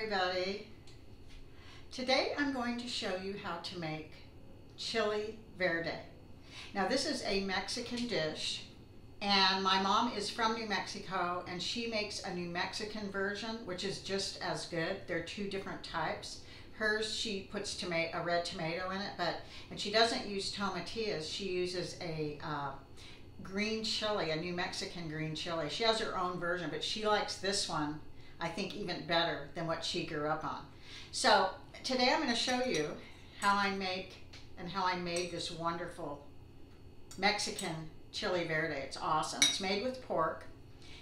everybody. Today I'm going to show you how to make chili verde. Now this is a Mexican dish, and my mom is from New Mexico and she makes a New Mexican version which is just as good. They're two different types. Hers, she puts a red tomato in it, and she doesn't use tomatillos. She uses a green chili, a New Mexican green chili. She has her own version, but she likes this one, I think, even better than what she grew up on. So today I'm going to show you how I make and how I made this wonderful Mexican chili verde. It's awesome. It's made with pork.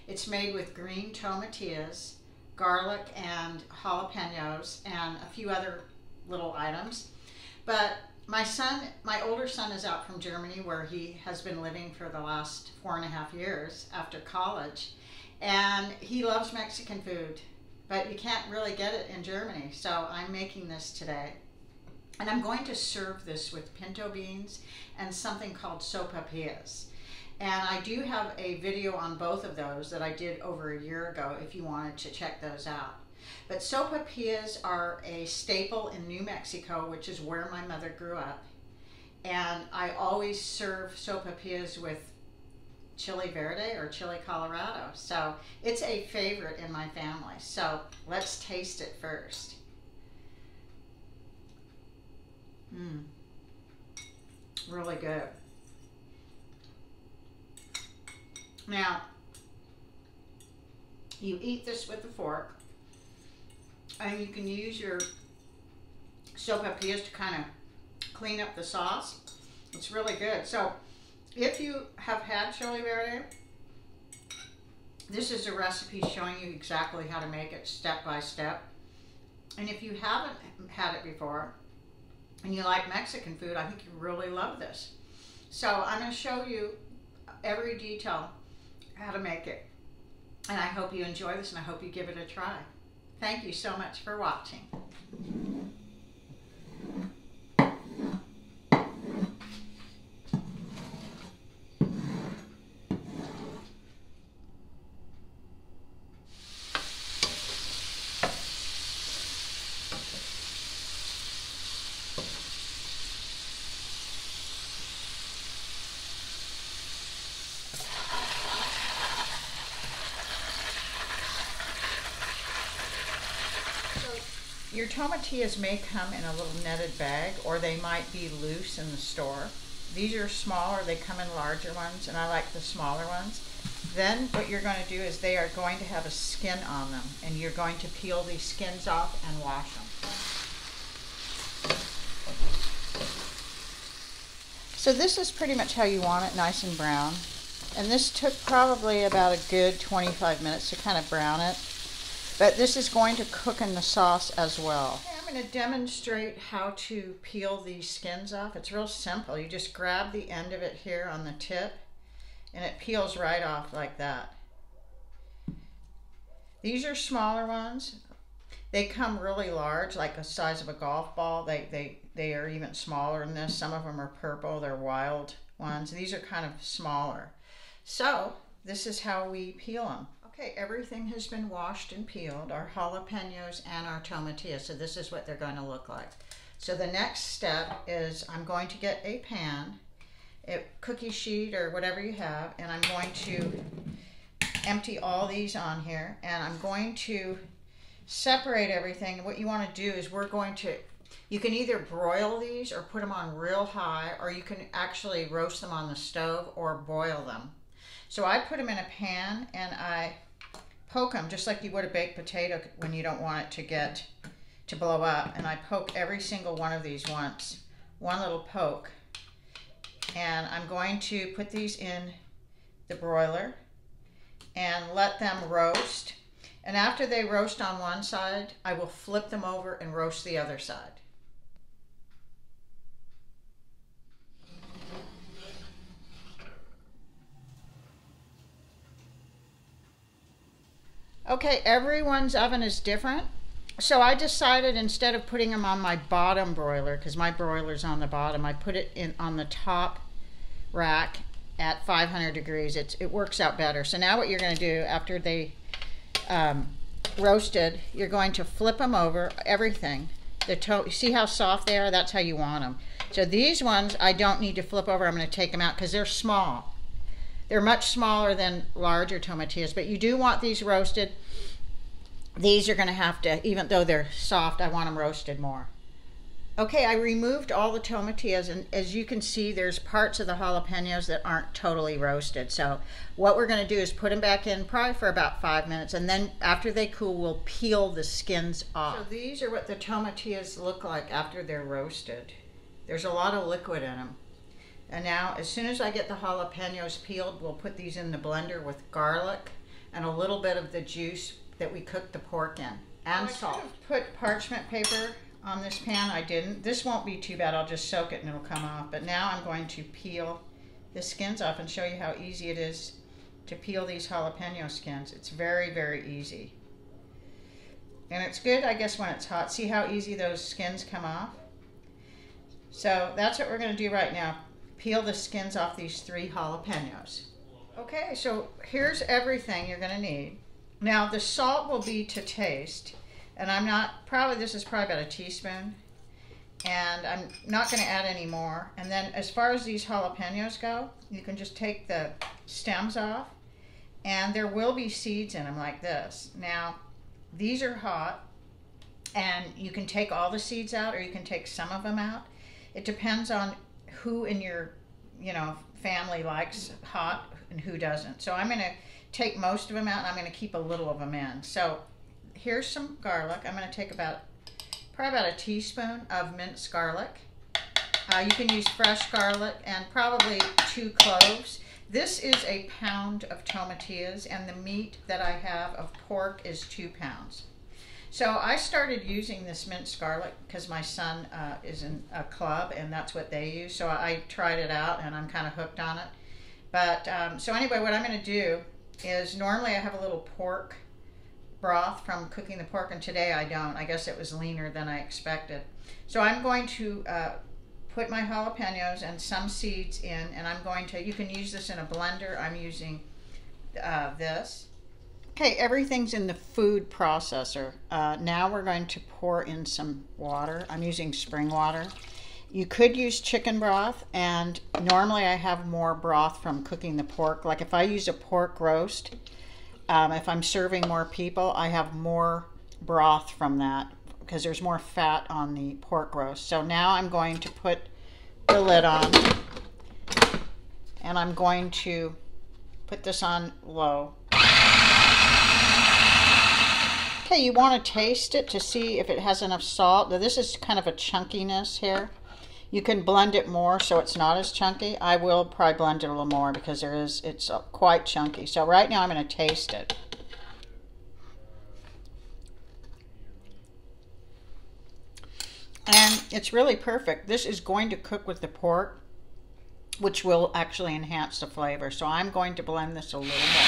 It's made with green tomatillas, garlic and jalapeños, and a few other little items. But my older son is out from Germany, where he has been living for the last 4.5 years after college. And he loves Mexican food, but you can't really get it in Germany. So I'm making this today. And I'm going to serve this with pinto beans and something called soapapillas. And I do have a video on both of those that I did over a year ago if you wanted to check those out. But soapapillas are a staple in New Mexico, which is where my mother grew up. And I always serve soapapillas with chili verde or chili Colorado. So it's a favorite in my family. So let's taste it first. Really good. Now, you eat this with a fork, and you can use your soapapillas to kind of clean up the sauce. It's really good. So if you have had chili verde, this is a recipe showing you exactly how to make it step by step. And if you haven't had it before and you like Mexican food, I think you really love this. So I'm going to show you every detail how to make it. And I hope you enjoy this, and I hope you give it a try. Thank you so much for watching. Your tomatillas may come in a little netted bag, or they might be loose in the store. These are smaller, they come in larger ones, and I like the smaller ones. Then what you're going to do is they are going to have a skin on them, and you're going to peel these skins off and wash them. So this is pretty much how you want it, nice and brown. And this took probably about a good 25 minutes to kind of brown it. But this is going to cook in the sauce as well. Okay, I'm going to demonstrate how to peel these skins off. It's real simple. You just grab the end of it here on the tip, and it peels right off like that. These are smaller ones. They come really large, like the size of a golf ball. They are even smaller than this. Some of them are purple. They're wild ones. These are kind of smaller. So this is how we peel them. Okay, everything has been washed and peeled, our jalapeños and our tomatillas. So this is what they're going to look like. So the next step is I'm going to get a pan, a cookie sheet or whatever you have, and I'm going to empty all these on here, and I'm going to separate everything. What you want to do is you can either broil these or put them on real high, or you can actually roast them on the stove or boil them. So I put them in a pan and I poke them just like you would a baked potato when you don't want it to blow up. And I poke every single one of these once, one little poke. And I'm going to put these in the broiler and let them roast. And after they roast on one side, I will flip them over and roast the other side. Okay, everyone's oven is different. So I decided instead of putting them on my bottom broiler, because my broiler's on the bottom, I put it on the top rack at 500 degrees. It works out better. So now what you're going to do after they roasted, you're going to flip them over, everything. See how soft they are? That's how you want them. So these ones I don't need to flip over. I'm going to take them out because they're small. They're much smaller than larger tomatillos, but you do want these roasted. These are going to have to, even though they're soft, I want them roasted more. Okay, I removed all the tomatillos, and as you can see, there's parts of the jalapenos that aren't totally roasted. So what we're going to do is put them back in probably for about 5 minutes, and then after they cool, we'll peel the skins off. So these are what the tomatillos look like after they're roasted. There's a lot of liquid in them. And now, as soon as I get the jalapenos peeled, we'll put these in the blender with garlic and a little bit of the juice that we cooked the pork in, and salt. Put parchment paper on this pan. I didn't. This won't be too bad. I'll just soak it and it'll come off. But now I'm going to peel the skins off and show you how easy it is to peel these jalapeno skins. It's very, very easy. And it's good, I guess, when it's hot. See how easy those skins come off? So that's what we're going to do right now. Peel the skins off these 3 jalapenos. Okay, so here's everything you're going to need. Now the salt will be to taste. And this is probably about a teaspoon. And I'm not going to add any more. And then as far as these jalapenos go, you can just take the stems off. And there will be seeds in them like this. Now, these are hot. And you can take all the seeds out or you can take some of them out. It depends on who in your family likes hot and who doesn't. So I'm going to take most of them out and I'm going to keep a little of them in. So here's some garlic. I'm going to take probably about a teaspoon of minced garlic. You can use fresh garlic, and probably 2 cloves. This is a pound of tomatillos, and the meat that I have of pork is 2 pounds. So I started using this minced garlic because my son is in a club and that's what they use. So I tried it out and I'm kind of hooked on it. But so anyway, what I'm going to do is, normally I have a little pork broth from cooking the pork, and today I don't. I guess it was leaner than I expected. So I'm going to put my jalapenos and some seeds in, and you can use this in a blender. I'm using this. Okay, everything's in the food processor. Now we're going to pour in some water. I'm using spring water. You could use chicken broth, and normally I have more broth from cooking the pork. Like if I use a pork roast, if I'm serving more people, I have more broth from that because there's more fat on the pork roast. So now I'm going to put the lid on, and I'm going to put this on low. Okay, you want to taste it to see if it has enough salt. Now, this is kind of a chunkiness here. You can blend it more so it's not as chunky. I will probably blend it a little more because it's quite chunky. So right now I'm going to taste it. And it's really perfect. This is going to cook with the pork, which will actually enhance the flavor. So I'm going to blend this a little more.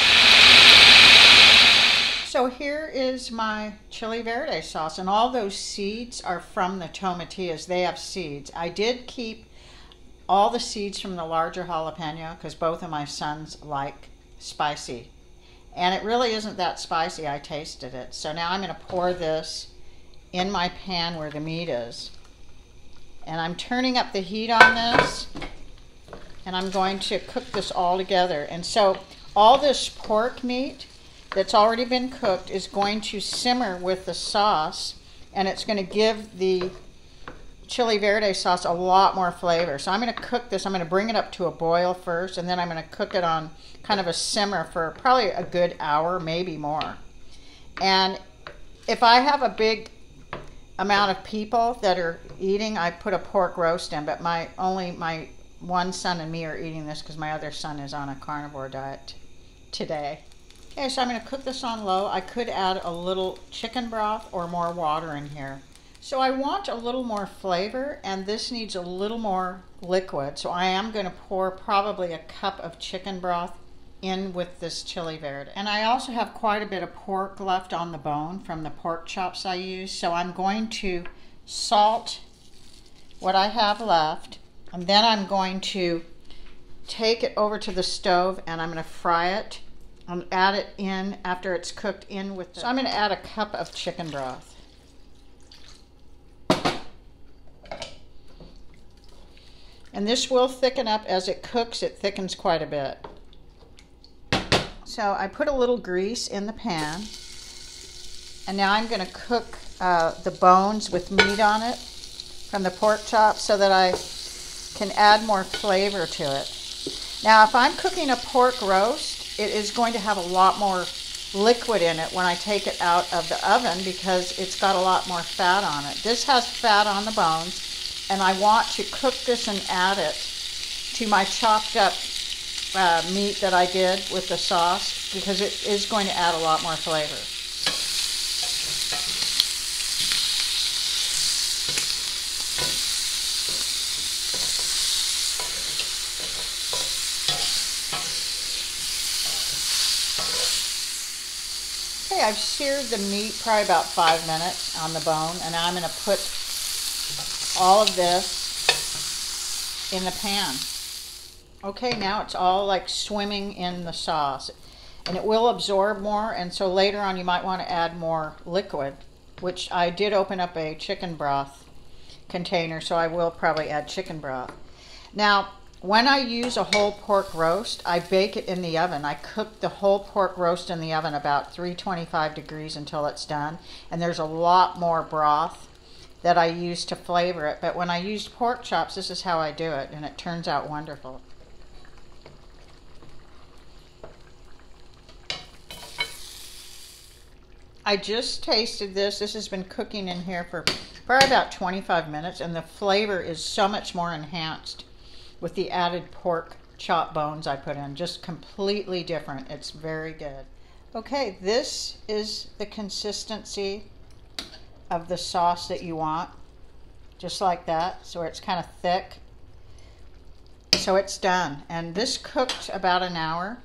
So here is my chili verde sauce, and all those seeds are from the tomatillos. They have seeds. I did keep all the seeds from the larger jalapeno because both of my sons like spicy. And it really isn't that spicy. I tasted it. So now I'm going to pour this in my pan where the meat is. And I'm turning up the heat on this, and I'm going to cook this all together. And so all this pork meat that's already been cooked is going to simmer with the sauce, and it's going to give the chili verde sauce a lot more flavor. So I'm going to cook this. I'm going to bring it up to a boil first, and then I'm going to cook it on kind of a simmer for probably a good hour, maybe more. And if I have a big amount of people that are eating, I put a pork roast in, but only my one son and me are eating this because my other son is on a carnivore diet today. Okay, so I'm going to cook this on low. I could add a little chicken broth or more water in here. So I want a little more flavor, and this needs a little more liquid. So I am going to pour probably a cup of chicken broth in with this chili verde. And I also have quite a bit of pork left on the bone from the pork chops I used. So I'm going to salt what I have left, and then I'm going to take it over to the stove and I'm going to fry it I'll add it in after it's cooked in with the... So I'm going to add a cup of chicken broth. And this will thicken up as it cooks. It thickens quite a bit. So I put a little grease in the pan. And now I'm going to cook the bones with meat on it from the pork chop so that I can add more flavor to it. Now, if I'm cooking a pork roast, it is going to have a lot more liquid in it when I take it out of the oven because it's got a lot more fat on it. This has fat on the bones, and I want to cook this and add it to my chopped up meat that I did with the sauce because it is going to add a lot more flavor. Okay, I've seared the meat probably about 5 minutes on the bone, and now I'm going to put all of this in the pan. Okay, now it's all like swimming in the sauce, and it will absorb more, and so later on you might want to add more liquid, which I did open up a chicken broth container, so I will probably add chicken broth. Now, when I use a whole pork roast, I bake it in the oven. I cook the whole pork roast in the oven about 325 degrees until it's done. And there's a lot more broth that I use to flavor it. But when I used pork chops, this is how I do it, and it turns out wonderful. I just tasted this. This has been cooking in here for probably about 25 minutes, and the flavor is so much more enhanced with the added pork chop bones I put in. Just completely different. It's very good. Okay, this is the consistency of the sauce that you want. Just like that, so it's kind of thick. So it's done. And this cooked about an hour.